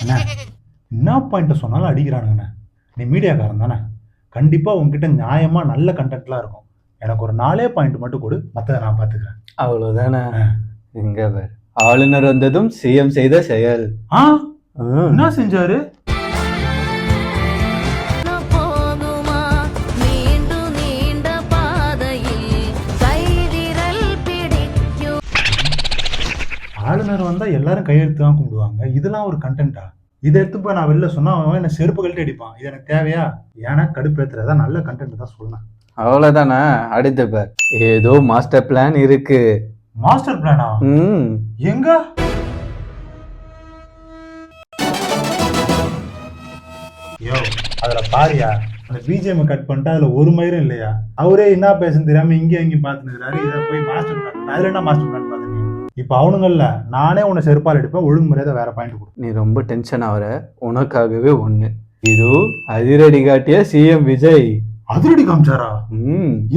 அண்ணா என்ன பாயிண்ட்டை சொன்னாலும் அடிக்கிறானுங்கண்ணே. நீ மீடியாக்காரன் தானே, கண்டிப்பாக உங்ககிட்ட நியாயமாக நல்ல கண்டென்ட்லாம் இருக்கும். எனக்கு ஒரு 4 பாயிண்ட் மட்டும் கொடு, மற்றதை நான் பார்த்துக்கிறேன். அவ்வளவுதானே. எங்க பார், ஆளுநர் வந்ததும் சிஎம் செய்த செயல். என்ன செஞ்சாரு? ஆளுநர் வந்தா எல்லாரும் கையெழுத்து தான் கும்பிடுவாங்க, இதெல்லாம் ஒரு கண்டென்ட்டா? இதை எடுத்து போய் நான் வெளில சொன்னா அவன் என்ன செருப்பு கழட்டி அடிப்பான். இது எனக்கு தேவையா? ஏன்னா கடுப்பேத்துறதா நல்ல கண்டென்ட் தான் சொல்லணும். அவ்வளவுதானே. அடுத்த பார், ஏதோ மாஸ்டர் பிளான் இருக்கு. மாஸ்டர் பிளானா? எங்க? யோ அதுல பாரியா, அந்த பிஜிஎம் கட் பண்ணிட்டு அதுல ஒரு மயிரும் இல்லையா? அவரே என்ன பேசுன்னு தெரியாம இங்கே அங்கேயும் பார்த்துக்கிறாரு. இதை போய் மாஸ்டர் பிளான், அதுல என்ன மாஸ்டர் பிளான் பார்த்துங்க? இப்ப அவனுங்கள்ல நானே உன்னை செருப்பால் எடுப்பேன், ஒழுங்கு முறையாத வேற பாயிண்ட் கொடு. நீ ரொம்ப டென்ஷன் ஆகிற, உனக்காகவே ஒண்ணு. இது அதிரடி காட்டிய சிஎம் விஜய். அதிரடி காமிச்சாரா?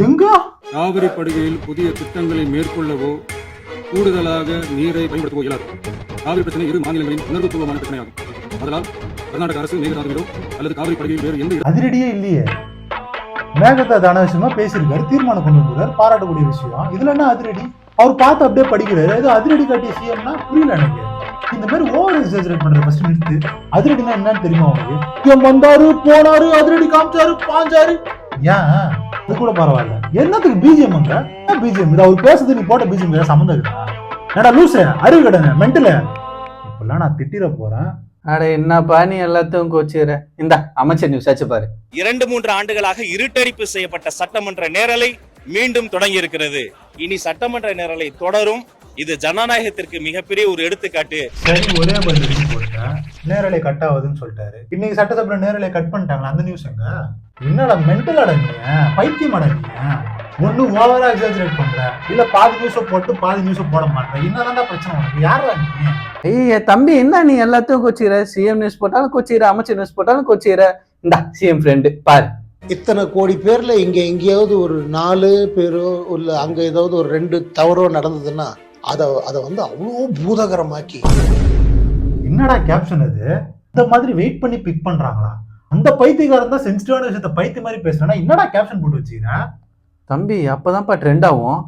எங்க? காவிரி படுகையில் புதிய திட்டங்களை மேற்கொள்ளவோ கூடுதலாக நீரை பயன்படுத்தவோ இயலாது. காவிரி பிரச்சனை இரு மாநிலங்களின் உணர்வுபூர்வமான பிரச்சனையாகும். அதனால் கர்நாடக அரசு மேகதாதுவிலோ அல்லது காவிரி படுகையில் வேறு எந்த அதிரடியே இல்லையே. மேகதாது அனாவசியமா பேசியிருக்காரு, தீர்மானம் கொண்டு வந்திருக்காரு, பாராட்டக்கூடிய விஷயம். இதுல என்ன அதிரடி? அவர் பார்த்து அப்படியே படிக்கிறாரு. ஏதோ அதிரடி காட்டிய சிஎம்னா புரியல எனக்கு. இந்த மாதிரி ஓவர் எக்ஸாஜரேட் பண்ற ஃபர்ஸ்ட் நிறுத்து. அதிரடினா என்னன்னு தெரியுமா உங்களுக்கு? இவன் வந்தாரு போனாரு, அதிரடி காமிச்சாரு, பாஞ்சாரு. ஏன் அது கூட பரவாயில்ல, என்னத்துக்கு பிஜிஎம்? அங்க பிஜிஎம் இது அவர் பேசுறது, நீ போட்ட பிஜிஎம் ஏதாவது சம்மந்தம் இருக்கா? ஏடா லூசு, அறிவு கடங்க, மென்டல. இப்பெல்லாம் நான் திட்டிட போறேன். அட என்னப்பா நீ எல்லாத்தையும் கோச்சுற. இந்த அமைச்சர் நியூஸ் ஆச்சு பாரு. 2-3 ஆண்டுகளாக இருட்டடிப்பு செய்யப்பட்ட சட்டமன்ற நேரலை மீண்டும் தொடங்கி இருக்கிறது. இனி சட்டமன்ற நேரலை தொடரும். இது ஜனநாயகத்திற்கு மிகப்பெரிய ஒரு எடுத்துக்காட்டு. சரி, ஒரே பதில் போட்டேன், நேரலை கட் ஆகுதுன்னு சொல்லிட்டாரு. இன்னைக்கு சட்டசபையில நேரலை கட் பண்ணிட்டாங்களா? அந்த நியூஸ் எங்க? என்னடா மென்டல் அடங்கிய பைத்தியம் அடங்கிய? ஒண்ணு ஓவரா எக்ஸாஜரேட் பண்ற, இல்ல பாதி நியூஸ போட்டு பாதி நியூஸ போட மாட்டேன். என்னதான்டா பிரச்சனை உனக்கு? யாரா நீ? ஐய தம்பி, என்ன நீ எல்லாத்தையும் கோச்சிக்கிற? சிஎம் நியூஸ் போட்டாலும் கோச்சிக்கிற, அமைச்சர் நியூஸ் போட்டாலும் கோச்சிக்கிற. இந்த சிஎம் ஃப்ரெண்டு பாரு, இத்தனை கோடி பேர்ல இங்க எங்கேயாவது ஒரு 4 பேரோ இல்ல அங்க ஏதாவது ஒரு 2 தவறோ நடந்ததுன்னா அதை வந்து அவ்வளோ பூதகரமாக்கி. என்னடா கேப்ஷன் அது? இந்த மாதிரி வெயிட் பண்ணி பிக் பண்றாங்களா? அந்த பைத்தியக்காரன் தான் சென்சிட்டிவான விஷயத்த பைத்திய மாதிரி பேசுறா. என்னடா கேப்ஷன் போட்டு வச்சுக்கிறேன் தம்பி? அப்பதான்ப்பா ட்ரெண்ட் ஆகும்.